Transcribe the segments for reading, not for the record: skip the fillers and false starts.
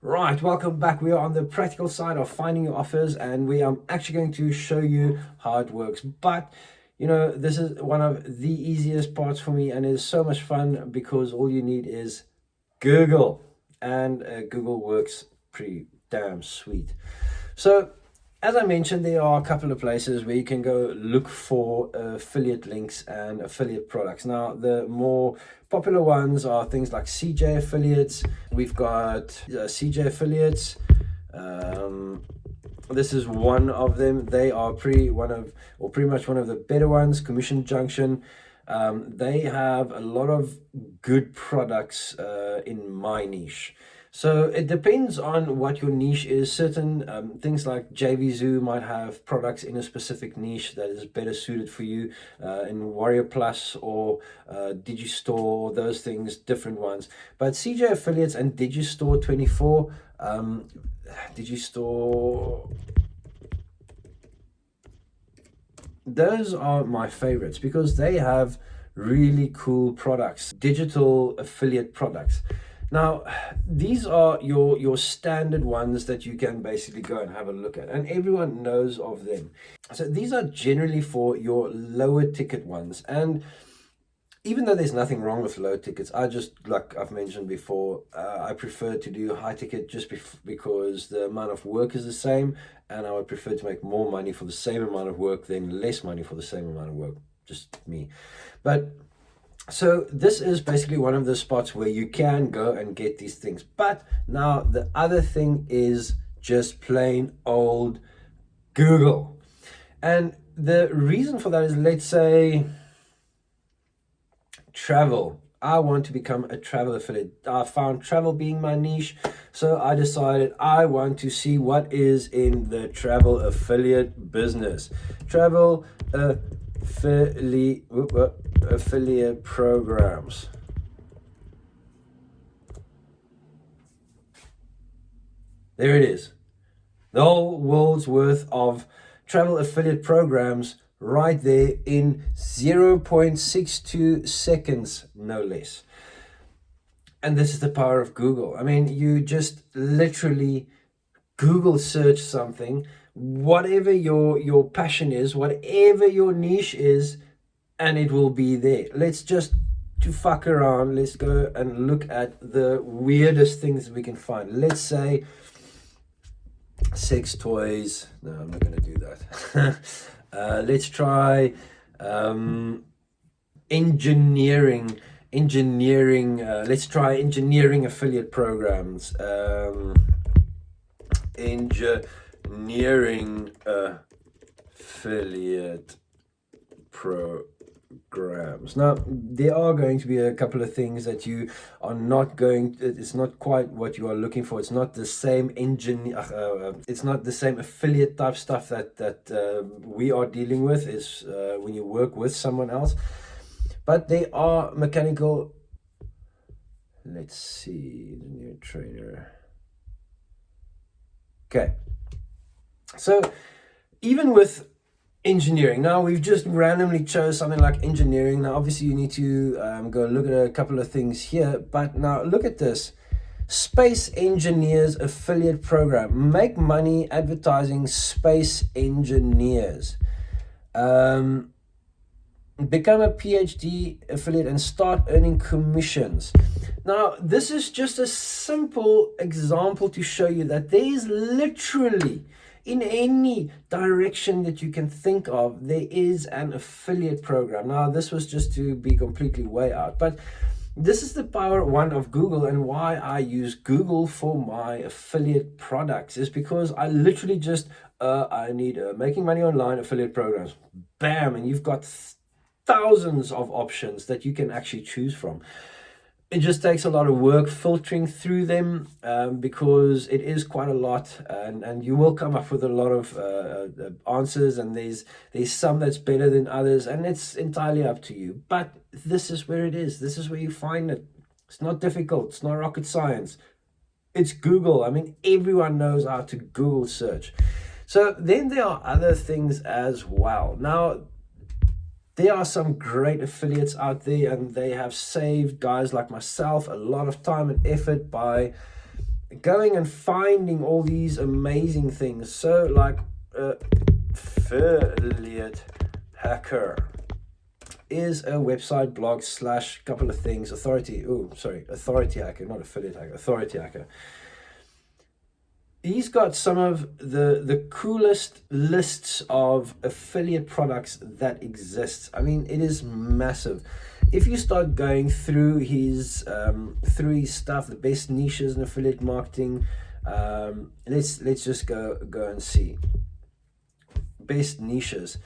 Right, welcome back. We are on the practical side of finding your offers, and we are actually going to show you how it works. But this is one of the easiest parts for me, and it's so much fun because all you need is Google, and Google works pretty damn sweet. So as I mentioned, there are a couple of places where you can go look for affiliate links and affiliate products. Now, the more popular ones are things like CJ affiliates. We've got CJ affiliates. This is one of them. They are pretty much one of the better ones. Commission Junction. They have a lot of good products in my niche. So it depends on what your niche is. Certain things like JVZoo might have products in a specific niche that is better suited for you. In Warrior Plus or Digistore, those things, different ones. But CJ Affiliates and Digistore 24, Digistore, those are my favorites because they have really cool products, digital affiliate products. Now, these are your standard ones that you can basically go and have a look at, and everyone knows of them. So these are generally for your lower ticket ones, and even though there's nothing wrong with low tickets, I just, like I've mentioned before, I prefer to do high ticket just because the amount of work is the same, and I would prefer to make more money for the same amount of work than less money for the same amount of work. Just me. But so this is basically one of the spots where you can go and get these things. But now the other thing is just plain old Google. And the reason for that is, let's say, travel. I want to become a travel affiliate. I found travel being my niche, so I decided I want to see what is in the travel affiliate business. Travel affiliate programs. There it is. The whole world's worth of travel affiliate programs right there in 0.62 seconds, no less. And this is the power of Google. I mean, you just literally Google search something, whatever your passion is, whatever your niche is, and it will be there. Let's just, to fuck around, let's go and look at the weirdest things we can find. Let's say sex toys. No, I'm not going to do that. Let's try engineering. Let's try engineering affiliate programs. Engineering affiliate programs. Now, there are going to be a couple of things that you are not going to, it's not quite what you are looking for. It's not the same it's not the same affiliate type stuff that we are dealing with is when you work with someone else. But they are mechanical. Let's see, the new trainer. Okay. So even with engineering, now we've just randomly chose something like engineering. Now obviously you need to go look at a couple of things here, but now look at this. Space Engineers Affiliate Program. Make money advertising space engineers. Become a PhD affiliate and start earning commissions. Now, this is just a simple example to show you that there is literally, in any direction that you can think of, there is an affiliate program. Now, this was just to be completely way out, but this is the power one of Google, and why I use Google for my affiliate products is because I literally just, I need making money online affiliate programs. Bam, and you've got thousands of options that you can actually choose from. It just takes a lot of work filtering through them because it is quite a lot, and you will come up with a lot of answers, and there's some that's better than others, and it's entirely up to you. But this is where it is. This is where you find it. It's not difficult. It's not rocket science. It's Google. I mean, everyone knows how to Google search. So then there are other things as well. Now, there are some great affiliates out there, and they have saved guys like myself a lot of time and effort by going and finding all these amazing things. So like Affiliate Hacker is a website, blog, / couple of things, authority hacker, not affiliate hacker, authority hacker. He's got some of the coolest lists of affiliate products that exist. I mean, it is massive. If you start going through his stuff, the best niches in affiliate marketing, let's just go and see best niches.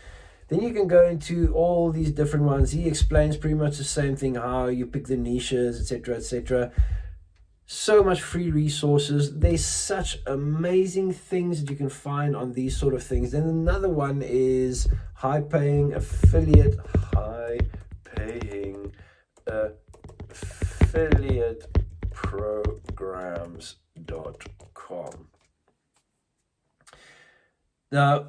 Then you can go into all these different ones. He explains pretty much the same thing, how you pick the niches, etc., etc. So much free resources. There's such amazing things that you can find on these sort of things. Then another one is high-paying affiliate programs.com. Now,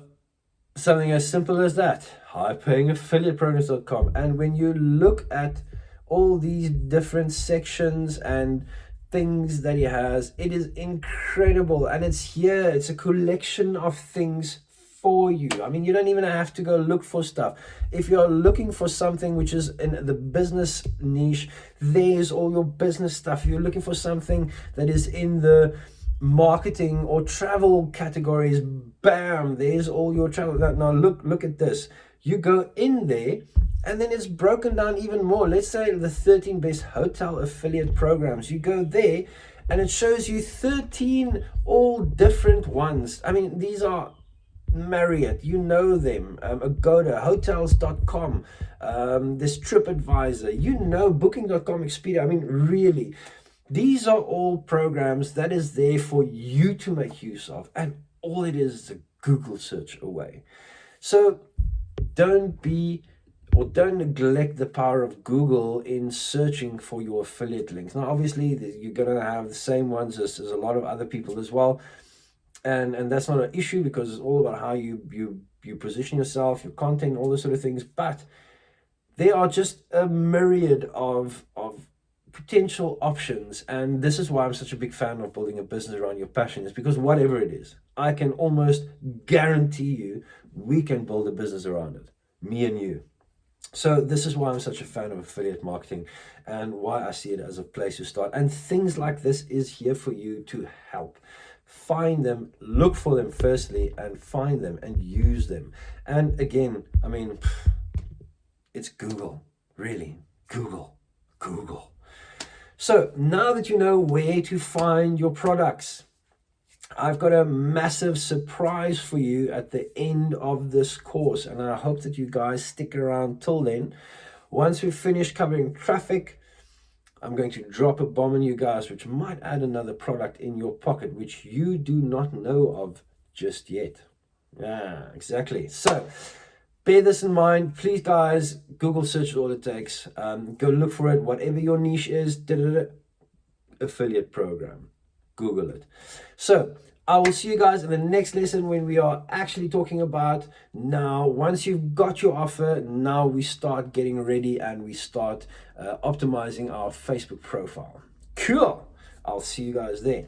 something as simple as that, high-paying-affiliate-programs.com. And when you look at all these different sections and things that he has, it is incredible. And it's here, it's a collection of things for you. I mean, you don't even have to go look for stuff. If you're looking for something which is in the business niche, there's all your business stuff. If you're looking for something that is in the marketing or travel categories, bam, there's all your travel. Now look at this. You go in there and then it's broken down even more. Let's say the 13 best hotel affiliate programs. You go there and it shows you 13 all different ones. I mean, these are Marriott, you know them, Agoda, hotels.com, this TripAdvisor, you know, booking.com, Expedia. I mean, really, these are all programs that is there for you to make use of, and all it is a Google search away. So don't neglect the power of Google in searching for your affiliate links. Now, obviously, you're going to have the same ones as a lot of other people as well. And that's not an issue, because it's all about how you position yourself, your content, all those sort of things. But there are just a myriad of potential options, and this is why I'm such a big fan of building a business around your passion, is because whatever it is, I can almost guarantee you we can build a business around it, me and you. So this is why I'm such a fan of affiliate marketing, and why I see it as a place to start. And things like this is here for you to help. Find them, look for them firstly, and find them and use them. And again, I mean, it's Google, really, Google. So now that you know where to find your products, I've got a massive surprise for you at the end of this course, and I hope that you guys stick around till then. Once we've finished covering traffic, I'm going to drop a bomb on you guys, which might add another product in your pocket, which you do not know of just yet. Yeah, exactly. So bear this in mind. Please, guys, Google search is all it takes. Go look for it, whatever your niche is. Affiliate program. Google it. So I will see you guys in the next lesson, when we are actually talking about, now once you've got your offer, now we start getting ready and we start optimizing our Facebook profile. Cool. I'll see you guys there.